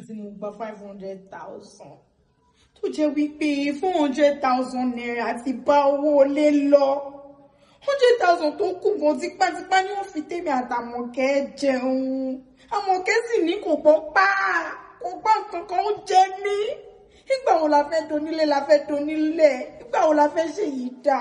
tí mo gba 500,000 tó jẹ́ wípé 400,000 naira ti bá owó lé lọ 100,000 tó kù gan tipátipá ni wọ́n fi tèmi àtàmọ̀kẹ́ jẹun àmọ̀kẹ́ sì ní kò gbọ́ nǹkan kan ó jẹ mí nígbà wo la fẹ́ donílé nígbà wo la fẹ́ ṣe yìí dá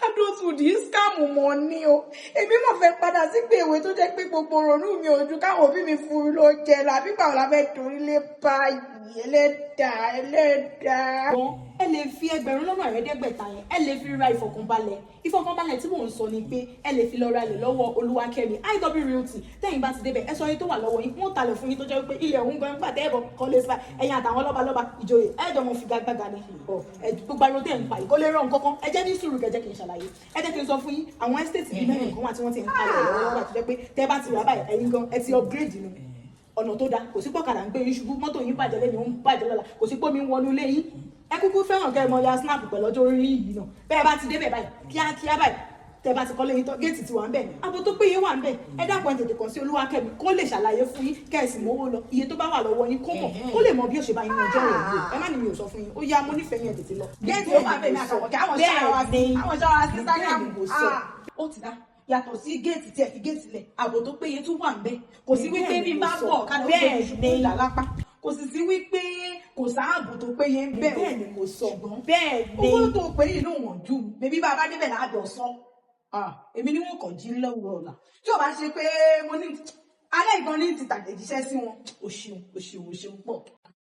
adulthood yìí scam mọ́ ni o èmi mọ̀ fẹ́ padà sí pé ìwé tó jẹ́ pé gbogbo ronú mi ò ju káwọn òbí mi fún mi ló jẹ lọ àbí gbà wo la fẹ́ donílé báyìí ẹlẹ́dàá. ẹ lè fi 1,500 yẹn ẹ lè fi ra ìfọ̀kànbalẹ̀ tí mò ń sọ ni pé ẹ lè fi lọ ra ilẹ̀ lọ́wọ́ Olúwakẹ́mi IW Realty tẹ́yìn bá ti débẹ̀ ẹ sọ yín tó wà lọ́wọ́ yín wọ́n talẹ̀ fún yín tó jẹ́ pé ilẹ̀ òun gan gbà tẹ́ẹ̀bọ̀ kọ́lé sípa ẹ̀yìn àtàwọn lọ́balọ́ba ìjòyè ẹ̀jọ̀ wọn fi gbàgbàgà ni gbogbo ariwo tẹ̀ ń pa ìkólé rán kankan ẹ jẹ́ ní sùúrù kẹjẹ́ kí n ṣàlàyé ẹ jẹ́ kí n sọ fún yín àwọn estate bíi mẹ́rin kan wà tí wọ́n ti ń kalẹ̀ lọ́wọ́ tó jẹ́ pé tẹ́ bá ti rà báyìí ẹ̀yin gan ẹ ti upgrade nù ọ̀nà tó dáa kò sí pọ̀kadà ń gbé yín ṣubú mọ́tò yín bàjẹ́ lẹ́yìn ó ń bàjẹ́ lọ́la kò sí pómi ń wọnú ilé yín ẹ kúkú fẹ́ràn kẹ́ ẹ mọ ya snap pẹ̀lú ọjọ́ orí yìí náà bẹ́ẹ̀ bá ti débẹ̀ báyìí kíákíá báyìí tẹ́ bá ti kọ́lé yín tán géètì ti wà ń bẹ̀ àbò tó péye wà ń bẹ̀ ẹ dákun ẹ tètè kàn sí Olúwakẹ́mi kó lè ṣàlàyé fún yín kẹ́ẹ̀sì mówó lọ iye tó bá wà lọ́wọ́ yín kó mọ̀ kó lè mọ bí ó ṣe bá yín ọjọ́ rẹ̀ wò ẹ má ní mi ò sọ fún yín ó yá mo nífẹ̀ẹ́ yín ẹ tètè lọ. géètì ó máa bẹ̀ mí àtàwọ̀kẹ́ àwọn ṣáà sí Instagram ó ti dá yàtọ̀ sí géètì tí ẹ fi géètì lẹ̀ ààbò tó péye tún wà ń bẹ̀ kò sí wípé bí bá bọ̀ kádà ó gbé ìṣubú ìlà lápá kò sì sí wípé kò sáàbò tó péye ń bẹ̀ bẹ́ẹ̀ ni mo sọ bẹ́ẹ̀ ni owó tó pé inú wọn jù bébí bá bá débẹ̀ láàjọ sọ èmi ni wọn kàn jí lọ́wọ́ ọ̀la tí ò bá ṣe pé mo ní alẹ́ ìgbọ́n ní ti tàtẹ̀jíṣẹ́ sí wọn o ṣeun pọ̀.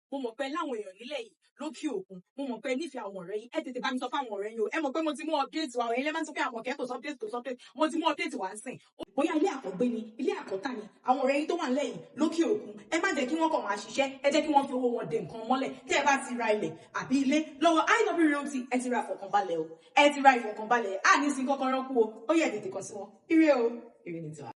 mo mọ̀ pé láwọn èèyàn nílẹ̀ yìí lókè òkun mo mọ̀ pé nífẹ̀ẹ́ àwọn ọ̀rẹ́ yín ẹ tètè bá mi sọ fáwọn ọ̀rẹ́ yín o ẹ mọ̀ pé mo ti mú update wa àwọn ilé máa ń sọ pé àwọn kẹ́kọ̀ọ́ update mo ti mú update wa ń sìn bóyá ilé àkọ́gbé ni ilé àkọ́tà ni àwọn ọ̀rẹ́ yín tó wà nílẹ̀ yìí lókè òkun ẹ má jẹ́ kí wọ́n kàn máa ṣiṣẹ́ ẹ jẹ́ kí wọ́n fi owó wọn dè nǹkan mọ́lẹ̀ tẹ́ ẹ bá ti ra ilẹ̀ àbí ilé lọ́wọ́ IW Realty ẹ ti ra ìfọ̀kànbalẹ̀ o ẹ ti ra ìfọ̀kànbalẹ̀ á ní sin kọ́kọ́rọ́ kú o ó yẹ tètè kàn sí wọn ire o ire ni tiwa.